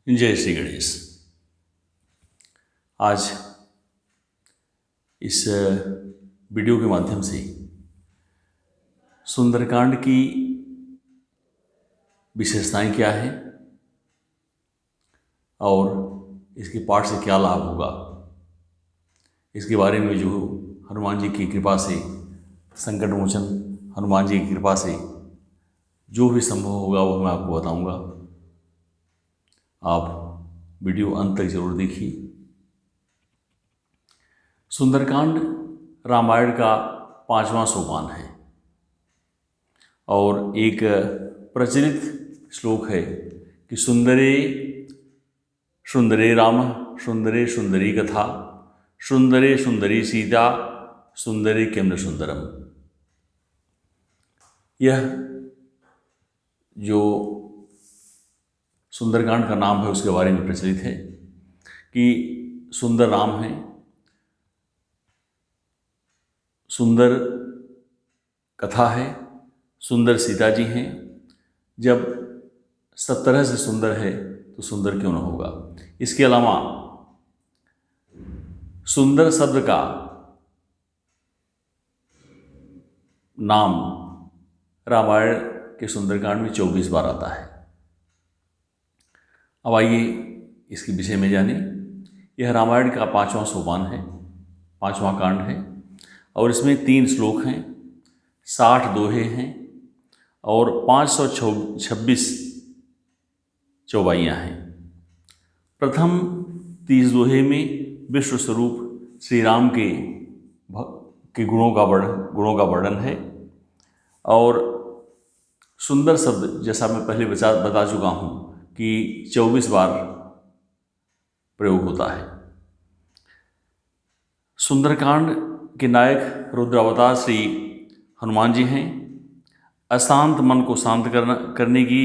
जय श्री गणेश। आज इस वीडियो के माध्यम से सुंदरकांड की विशेषताएं क्या हैं और इसके पाठ से क्या लाभ होगा, इसके बारे में जो हनुमान जी की कृपा से, संकट मोचन हनुमान जी की कृपा से जो भी संभव होगा वो मैं आपको बताऊंगा। आप वीडियो अंत तक जरूर देखिए। सुंदरकांड रामायण का 5वां सोपान है और एक प्रचलित श्लोक है कि सुंदरे सुंदरे राम, सुंदरे सुंदरी कथा, सुंदरे सुंदरी सीता, सुंदरे किम न सुंदरम। यह जो सुंदरकांड का नाम है उसके बारे में प्रचलित है कि सुंदर राम हैं, सुंदर कथा है, सुंदर सीता जी हैं। जब सब तरह से सुंदर है तो सुंदर क्यों न होगा। इसके अलावा सुंदर शब्द का नाम रामायण के सुंदरकांड में 24 बार आता है। अब आइए इसके विषय में जानें। यह रामायण का 5वां सोपान है, 5वां कांड है और इसमें 3 श्लोक हैं, 60 दोहे हैं और 526 चौपाइयाँ हैं। प्रथम 30 दोहे में विश्व स्वरूप श्री राम के गुणों का वर्णन है और सुंदर शब्द जैसा मैं पहले बता चुका हूँ कि 24 बार प्रयोग होता है। सुंदरकांड के नायक रुद्रावतार श्री हनुमान जी हैं। अशांत मन को शांत करने की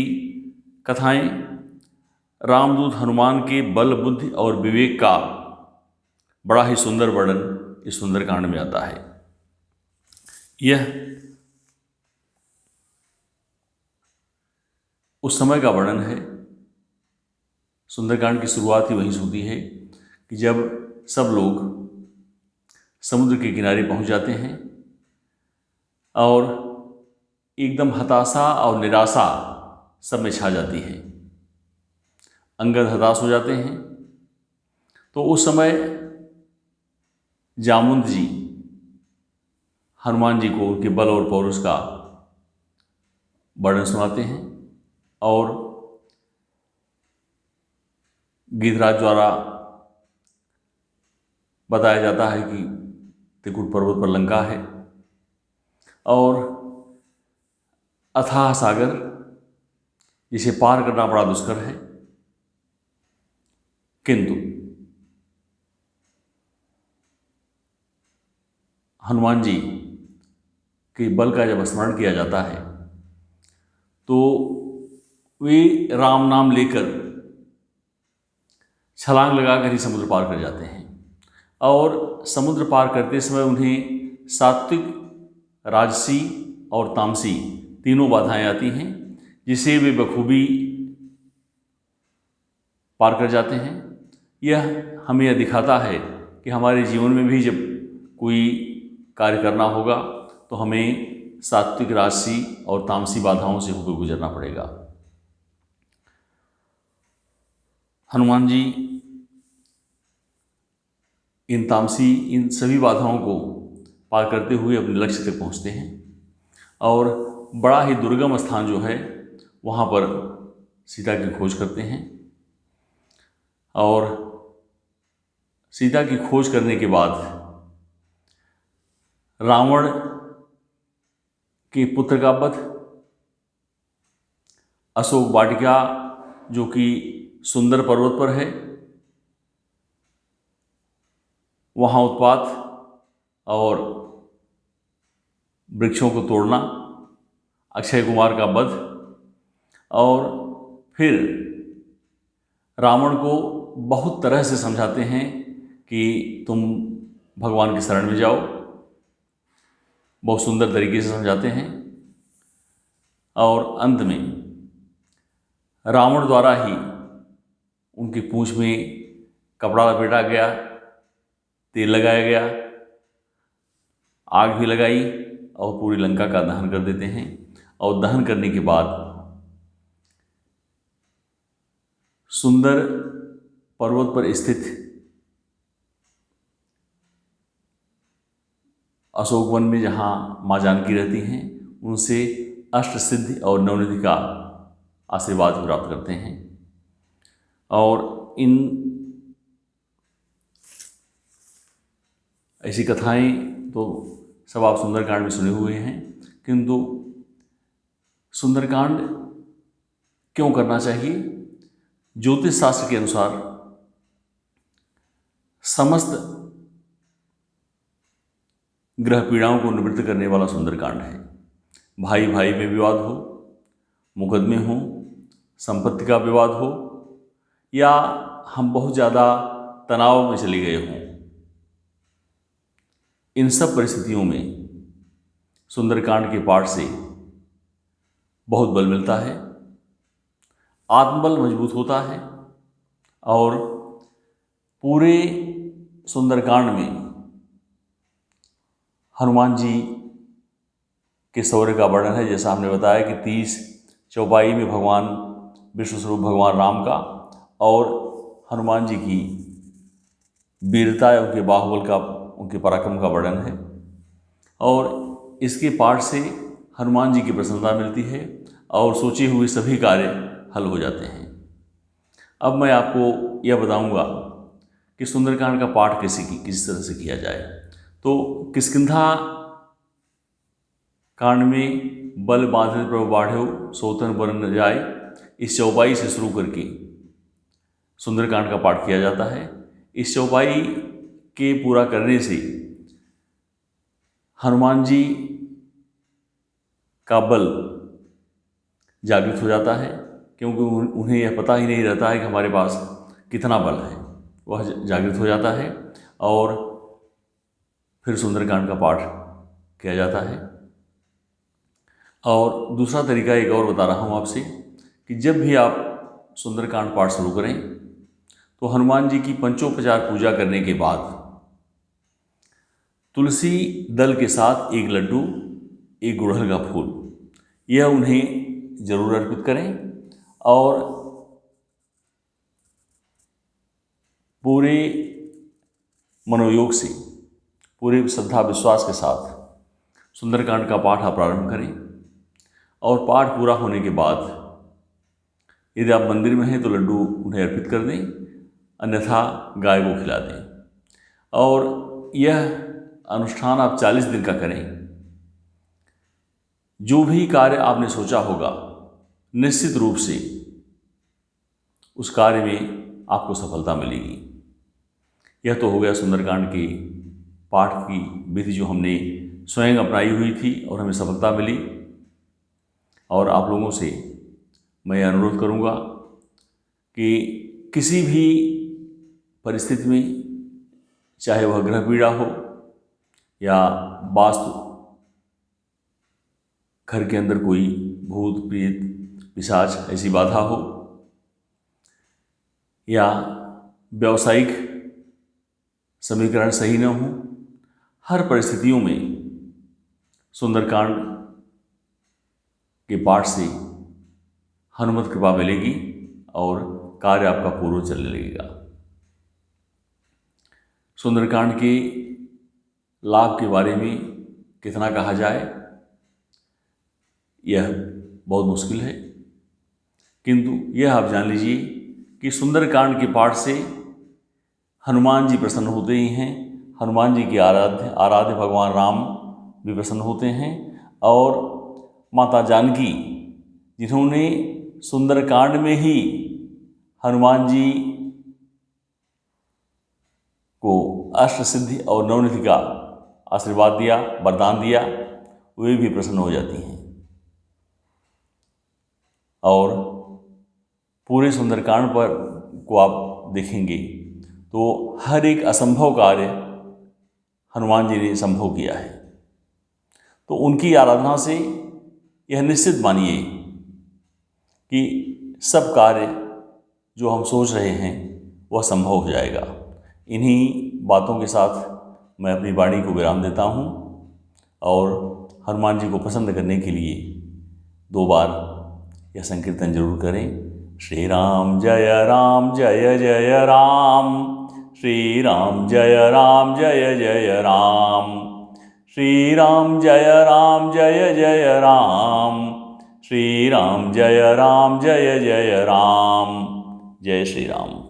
कथाएं, रामदूत हनुमान के बल, बुद्धि और विवेक का बड़ा ही सुंदर वर्णन इस सुंदरकांड में आता है। यह उस समय का वर्णन है, सुंदरकांड की शुरुआत ही वहीं से होती है कि जब सब लोग समुद्र के किनारे पहुंच जाते हैं और एकदम हताशा और निराशा सब में छा जाती है। अंगद हताश हो जाते हैं। तो उस समय जामुन जी हनुमान जी को उनके बल और पौरुष का वर्णन सुनाते हैं और गिरिराज द्वारा बताया जाता है कि त्रिकुट पर्वत पर लंका है और अथाह सागर जिसे पार करना बड़ा दुष्कर है, किंतु हनुमान जी के बल का जब स्मरण किया जाता है तो वे राम नाम लेकर छलांग लगाकर ही समुद्र पार कर जाते हैं और समुद्र पार करते समय उन्हें सात्विक, राजसी और तामसी तीनों बाधाएं आती हैं जिसे वे बखूबी पार कर जाते हैं। यह हमें यह दिखाता है कि हमारे जीवन में भी जब कोई कार्य करना होगा तो हमें सात्विक, राजसी और तामसी बाधाओं से होकर गुजरना पड़ेगा। हनुमान जी इन सभी बाधाओं को पार करते हुए अपने लक्ष्य तक पहुंचते हैं और बड़ा ही दुर्गम स्थान जो है वहाँ पर सीता की खोज करते हैं और सीता की खोज करने के बाद रावण के पुत्र का वध, अशोक वाटिका जो कि सुंदर पर्वत पर है वहाँ उत्पात और वृक्षों को तोड़ना, अक्षय कुमार का वध और फिर रावण को बहुत तरह से समझाते हैं कि तुम भगवान की शरण में जाओ। बहुत सुंदर तरीके से समझाते हैं और अंत में रावण द्वारा ही उनकी पूंछ में कपड़ा लपेटा गया, तेल लगाया गया, आग भी लगाई और पूरी लंका का दहन कर देते हैं। और दहन करने के बाद सुंदर पर्वत पर स्थित अशोक वन में जहाँ माँ जानकी रहती हैं, उनसे अष्ट सिद्धि और नवनिधि का आशीर्वाद प्राप्त करते हैं। और इन ऐसी कथाएं तो सब आप सुंदरकांड में सुने हुए हैं, किंतु सुंदरकांड क्यों करना चाहिए? ज्योतिष शास्त्र के अनुसार समस्त ग्रह पीड़ाओं को निवृत्त करने वाला सुंदरकांड है। भाई भाई में विवाद हो, मुकदमे हो, संपत्ति का विवाद हो, या हम बहुत ज़्यादा तनाव में चले गए हों, इन सब परिस्थितियों में सुंदरकांड के पाठ से बहुत बल मिलता है, आत्मबल मजबूत होता है। और पूरे सुंदरकांड में हनुमान जी के शौर्य का वर्णन है। जैसा हमने बताया कि 30 चौपाई में भगवान विष्णु स्वरूप भगवान राम का और हनुमान जी की वीरता, उनके बाहुबल का, उनके पराक्रम का वर्णन है। और इसके पाठ से हनुमान जी की प्रसन्नता मिलती है और सोचे हुए सभी कार्य हल हो जाते हैं। अब मैं आपको यह बताऊंगा कि सुंदरकांड का पाठ किस तरह से किया जाए। तो किष्किंधा कांड में बल बांधे प्रभु बाढ़ो सोतन बन न जाए, इस चौपाई से शुरू करके सुंदरकांड का पाठ किया जाता है। इस चौपाई के पूरा करने से हनुमान जी का बल जागृत हो जाता है, क्योंकि उन्हें यह पता ही नहीं रहता है कि हमारे पास कितना बल है। वह जागृत हो जाता है और फिर सुंदरकांड का पाठ किया जाता है। और दूसरा तरीका एक और बता रहा हूँ आपसे कि जब भी आप सुंदरकांड पाठ शुरू करें तो हनुमान जी की पंचोपचार पूजा करने के बाद तुलसी दल के साथ एक लड्डू, एक गुड़हल का फूल, यह उन्हें जरूर अर्पित करें। और पूरे मनोयोग से, पूरे श्रद्धा विश्वास के साथ सुंदरकांड का पाठ आप प्रारंभ करें। और पाठ पूरा होने के बाद यदि आप मंदिर में हैं तो लड्डू उन्हें अर्पित कर दें, अन्यथा गाय को खिला दें। और यह अनुष्ठान आप 40 दिन का करें। जो भी कार्य आपने सोचा होगा, निश्चित रूप से उस कार्य में आपको सफलता मिलेगी। यह तो हो गया सुंदरकांड के पाठ की विधि जो हमने स्वयं अपनाई हुई थी और हमें सफलता मिली। और आप लोगों से मैं अनुरोध करूंगा कि किसी भी परिस्थिति में, चाहे वह ग्रह पीड़ा हो या वास्तु घर के अंदर कोई भूत प्रेत पिशाच ऐसी बाधा हो, या व्यावसायिक समीकरण सही न हो, हर परिस्थितियों में सुंदरकांड के पाठ से हनुमत कृपा मिलेगी और कार्य आपका पूर्व चलने लगेगा। सुंदरकांड के लाभ के बारे में कितना कहा जाए, यह बहुत मुश्किल है, किंतु यह आप जान लीजिए कि सुंदरकांड के पाठ से हनुमान जी प्रसन्न होते ही हैं। हनुमान जी के आराध्य भगवान राम भी प्रसन्न होते हैं। और माता जानकी, जिन्होंने सुंदरकांड में ही हनुमान जी को अष्ट सिद्धि और नवनिधि का आशीर्वाद दिया, वरदान दिया, वे भी प्रसन्न हो जाती हैं। और पूरे सुंदरकांड पर को आप देखेंगे तो हर एक असंभव कार्य हनुमान जी ने संभव किया है। तो उनकी आराधना से यह निश्चित मानिए कि सब कार्य जो हम सोच रहे हैं वह संभव हो जाएगा। इन्हीं बातों के साथ मैं अपनी वाणी को विराम देता हूँ और हनुमान जी को प्रसन्न करने के लिए 2 बार यह संकीर्तन जरूर करें। श्री राम जय जय राम, श्री राम जय जय राम, श्री राम जय जय राम, श्री राम जय जय राम। जय श्री राम।